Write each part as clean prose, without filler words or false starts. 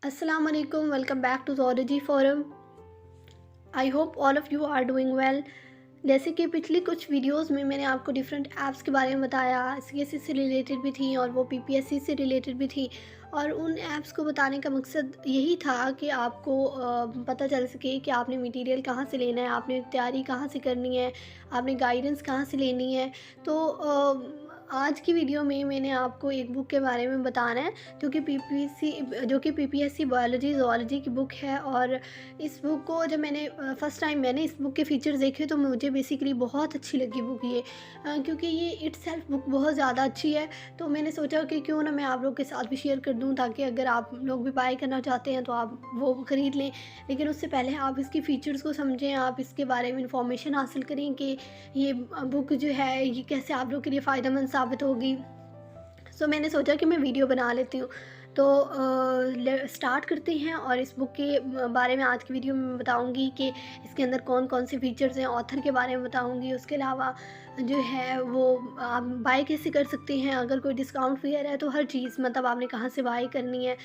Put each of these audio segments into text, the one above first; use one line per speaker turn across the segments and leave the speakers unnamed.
Assalamu alaikum, welcome back to Zoology Forum. I hope all of you are doing well. जैसे कि पिछली कुछ videos में मैंने आपको डिफरेंट ऐप्स के बारे में बताया, सीएससी से रिलेटेड भी थी और वो पीपीएससी से रिलेटेड भी थी। और उन ऐप्स को बताने का मकसद यही था कि आपको पता चल सके कि आपने मटेरियल कहाँ से लेना है, आपने तैयारी कहाँ से करनी है, आपने गाइडेंस कहाँ से लेनी है। तो आज की वीडियो में मैंने आपको एक बुक के बारे में बताना है जो कि पीपीएससी बायोलॉजी ज़ूलॉजी की बुक है। और इस बुक को जब मैंने फ़र्स्ट टाइम मैंने इस बुक के फ़ीचर्स देखे तो मुझे बेसिकली बहुत अच्छी लगी बुक ये, क्योंकि ये इटसेल्फ बुक बहुत ज़्यादा अच्छी है। तो मैंने सोचा कि क्यों ना मैं आप लोग के साथ भी शेयर कर दूं, ताकि अगर आप लोग भी बाय करना चाहते हैं तो आप वो ख़रीद लें। लेकिन उससे पहले आप इसके फ़ीचर्स को समझें, आप इसके बारे में इंफॉर्मेशन हासिल करें कि ये बुक जो है ये कैसे आप लोग के लिए फ़ायदेमंद साबित होगी। सो मैंने सोचा कि मैं वीडियो बना लेती हूँ। तो स्टार्ट करते हैं। और इस बुक के बारे में आज की वीडियो में बताऊंगी कि इसके अंदर कौन कौन से फीचर्स हैं, ऑथर के बारे में बताऊंगी। उसके अलावा जो है वो आप बाय कैसे कर सकते हैं, अगर कोई डिस्काउंट फेयर है तो हर चीज़ मतलब आपने कहाँ से बाय करनी है,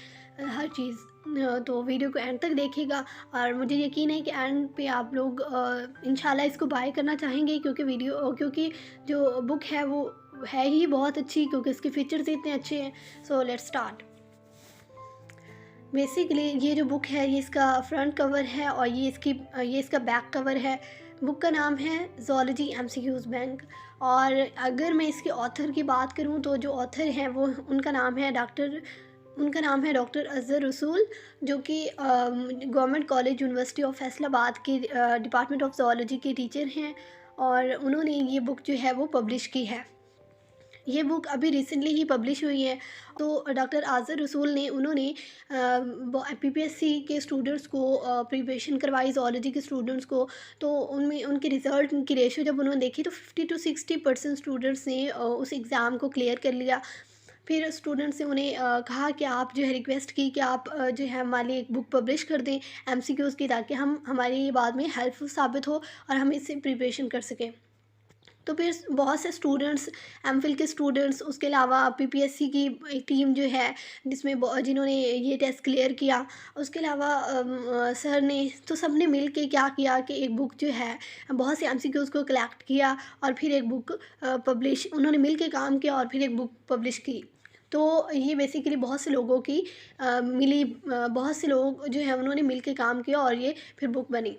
हर चीज़। तो वीडियो को एंड तक देखिएगा और मुझे यकीन है कि एंड पे आप लोग इंशाल्लाह इसको बाय करना चाहेंगे, क्योंकि जो बुक है वो है ही बहुत अच्छी, क्योंकि इसके फीचर्स इतने अच्छे हैं। So let's start. बेसिकली ये जो बुक है ये इसका फ्रंट कवर है और ये इसका बैक कवर है। बुक का नाम है ज़ूलॉजी एमसीक्यूज़ बैंक। और अगर मैं इसके ऑथर की बात करूं तो जो ऑथर हैं वो उनका नाम है डॉक्टर अज़हर रसूल, जो कि government college university of Faisalabad के डिपार्टमेंट ऑफ ज़ूलॉजी के टीचर हैं। और उन्होंने ये बुक जो है वो पब्लिश की है। ये बुक अभी रिसेंटली ही पब्लिश हुई है। तो डॉक्टर अज़हर रसूल ने उन्होंने पीपीएससी के स्टूडेंट्स को प्रिपरेशन करवाई, ज़ूलॉजी के स्टूडेंट्स को। तो उनमें उनके रिज़ल्ट की रेशो जब उन्होंने देखी तो 50 to 60% स्टूडेंट्स ने उस एग्ज़ाम को क्लियर कर लिया। फिर स्टूडेंट्स ने उन्हें कहा कि आप जो है रिक्वेस्ट की कि आप जो है हमारे लिए एक बुक पब्लिश कर दें एमसीक्यूज़ की, ताकि हमारी ये बाद में हेल्पफुल साबित हो और हम इससे प्रिपरेशन कर सकें। तो फिर बहुत से स्टूडेंट्स, एमफिल के स्टूडेंट्स, उसके अलावा पीपीएससी की एक टीम जो है जिन्होंने ये टेस्ट क्लियर किया, उसके अलावा सर ने, तो सब ने मिल के क्या किया कि एक बुक जो है बहुत से एमसीक्यूज़ को कलेक्ट किया और फिर एक बुक पब्लिश, उन्होंने मिल के काम किया और फिर एक बुक पब्लिश की। तो ये बेसिकली बहुत से लोगों की बहुत से लोग जो है उन्होंने मिल के काम किया और ये फिर बुक बनी।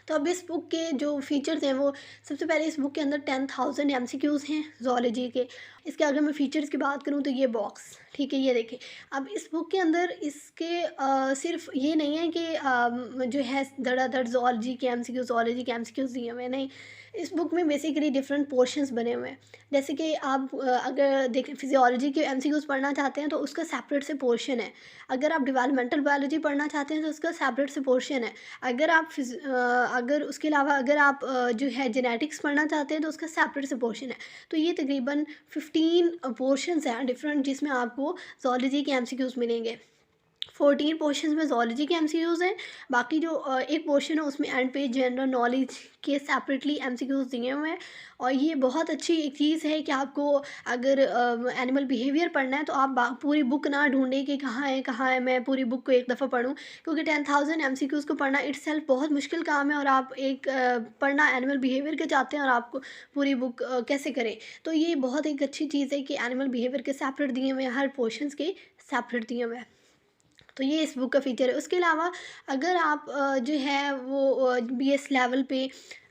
तो अब इस बुक के जो फीचर्स हैं वो, सबसे पहले इस बुक के अंदर 10,000 एमसीक्यूज़ हैं ज़ूलॉजी के। इसके अगर मैं फ़ीचर्स की बात करूँ तो ये बॉक्स, ठीक है, ये देखें। अब इस बुक के अंदर इसके सिर्फ ये नहीं है कि जो है धड़ाधड़ ज़ूलॉजी के एमसीक्यूज़ दिए हुए हैं, नहीं। इस बुक में बेसिकली डिफरेंट पोर्शंस बने हुए हैं। जैसे कि आप अगर देखें फिजियोलॉजी के एमसीक्यूज़ पढ़ना चाहते हैं तो उसका सेपरेट से पोर्शन है। अगर आप डेवलपमेंटल बायोलॉजी पढ़ना चाहते हैं तो उसका सेपरेट से पोर्शन है। अगर उसके अलावा अगर आप जो है जेनेटिक्स पढ़ना चाहते हैं तो उसका सेपरेट से पोर्शन है। तो ये तकरीबन 15 पोर्शंस हैं डिफरेंट, जिसमें आपको ज़ूलॉजी के एमसीक्यूज़ मिलेंगे। 14 पोर्शंस में ज़ूलॉजी के एमसीक्यूज़ हैं। बाकी जो एक पोर्शन है उसमें एंड पे जनरल नॉलेज के सेपरेटली एमसीक्यूज़ दिए हुए हैं। और ये बहुत अच्छी एक चीज़ है कि आपको अगर एनिमल बिहेवियर पढ़ना है तो आप पूरी बुक ना ढूंढें कि कहाँ है, मैं पूरी बुक को एक दफ़ा पढूं, क्योंकि 10,000 एमसीक्यूज़ को पढ़ना इटसेल्फ बहुत मुश्किल काम है। और आप एक पढ़ना एनिमल बिहेवियर के चाहते हैं और आपको पूरी बुक कैसे करें। तो ये बहुत एक अच्छी चीज़ है कि एनिमल बिहेवियर के सेपरेट दिए हुए हैं, हर पोर्शंस के सेपरेट दिए हुए हैं। तो ये इस बुक का फ़ीचर है। उसके अलावा अगर आप जो है वो बीएस लेवल पे,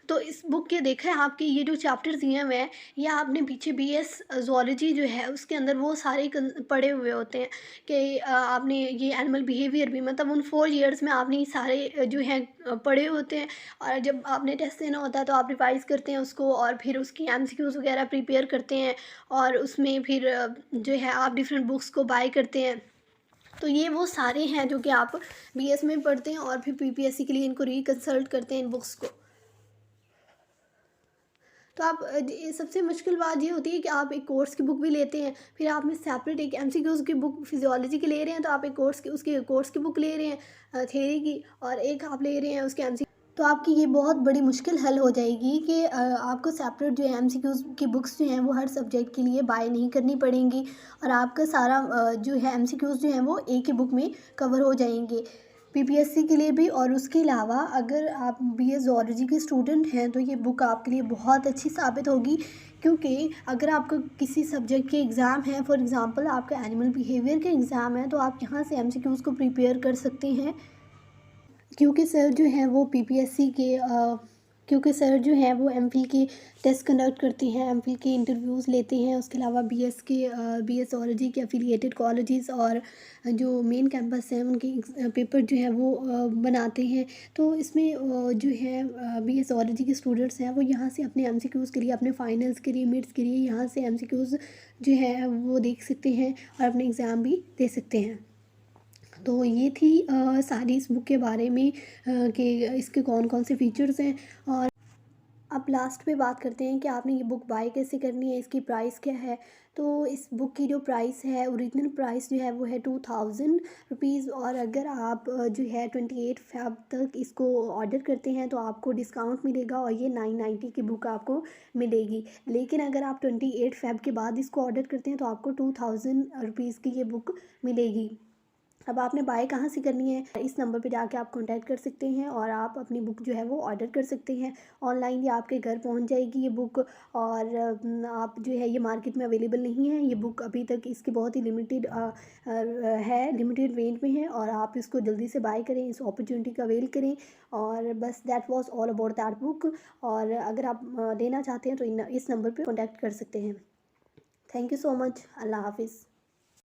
तो इस बुक के देखा है आपके ये जो चैप्टर्स दिए हुए हैं, या आपने पीछे बीएस ज़ूलॉजी जो है उसके अंदर वो सारे पढ़े हुए होते हैं कि आपने ये एनिमल बिहेवियर भी, मतलब उन 4 ईयर्स में आपने ये सारे जो हैं पढ़े होते हैं। और जब आपने टेस्ट देना होता है तो आप रिवाइज़ करते हैं उसको और फिर उसकी एमसीक्यूज़ वगैरह प्रिपेयर करते हैं। और उसमें फिर जो है आप डिफरेंट बुक्स को बाय करते हैं। तो ये वो सारे हैं जो कि आप बीएस में पढ़ते हैं और फिर पीपीएससी के लिए इनको रिकंसल्ट करते हैं इन बुक्स को। तो आप सबसे मुश्किल बात ये होती है कि आप एक कोर्स की बुक भी लेते हैं, फिर आप में सेपरेट एक एमसीक्यूज़ की बुक फिजियोलॉजी की ले रहे हैं, तो आप एक कोर्स की बुक ले रहे हैं थ्योरी की, और एक आप ले रहे हैं उसके एमसी। तो आपकी ये बहुत बड़ी मुश्किल हल हो जाएगी कि आपको सेपरेट जो है एमसीक्यूज़ की बुक्स जो हैं वो हर सब्जेक्ट के लिए बाय नहीं करनी पड़ेंगी और आपका सारा जो है एमसीक्यूज़ जो हैं वो एक ही बुक में कवर हो जाएंगे पीपीएससी के लिए भी। और उसके अलावा अगर आप बीए ज़ूलॉजी के स्टूडेंट हैं तो ये बुक आपके लिए बहुत अच्छी साबित होगी, क्योंकि अगर आपको किसी सब्जेक्ट के एग्ज़ाम है, फॉर एग्ज़ाम्पल आपका एनिमल बिहेवियर के एग्ज़ाम है, तो आप यहाँ से एमसीक्यूज़ को प्रिपेयर कर सकते हैं। क्योंकि सर जो हैं वो पीपीएससी के क्योंकि सर जो हैं वो एमफिल के टेस्ट कंडक्ट करते हैं, एमफिल के इंटरव्यूज़ लेते हैं। उसके अलावा बीएस ज़ूलॉजी के एफिलिएटेड कॉलेजेस और जो मेन कैंपस हैं उनके पेपर जो है वो बनाते हैं। तो इसमें जो है बीएस ज़ूलॉजी के स्टूडेंट्स हैं वो यहाँ से अपने एमसीक्यूज़ के लिए, अपने फाइनल्स के लिए, मिड्स के लिए यहाँ से एमसीक्यूज़ जो है वो देख सकते हैं और अपने एग्ज़ाम भी दे सकते हैं। तो ये थी सारी इस बुक के बारे में कि इसके कौन कौन से फीचर्स हैं। और अब लास्ट पे बात करते हैं कि आपने ये बुक बाय कैसे करनी है, इसकी प्राइस क्या है। तो इस बुक की जो प्राइस है, ओरिजिनल प्राइस जो है वो है 2000 रुपीज़। और अगर आप जो है 28 फ़ेब तक इसको ऑर्डर करते हैं तो आपको डिस्काउंट मिलेगा और ये 990 की बुक आपको मिलेगी। लेकिन अगर आप 28 फ़ेब के बाद इसको ऑर्डर करते हैं तो आपको 2000 रुपीज़ की ये बुक मिलेगी। अब आपने बाय कहाँ से करनी है, इस नंबर पे जाके आप कांटेक्ट कर सकते हैं और आप अपनी बुक जो है वो ऑर्डर कर सकते हैं। ऑनलाइन ये आपके घर पहुंच जाएगी ये बुक। और आप जो है ये मार्केट में अवेलेबल नहीं है ये बुक अभी तक, इसकी बहुत ही लिमिटेड है, लिमिटेड रेंज में है और आप इसको जल्दी से बाय करें, इस अपॉर्चुनिटी का अवेल करें। और बस that was all about that book. और अगर आप लेना चाहते हैं तो इस नंबर पर कॉन्टैक्ट कर सकते हैं। Thank you so much. Allah हाफिज़।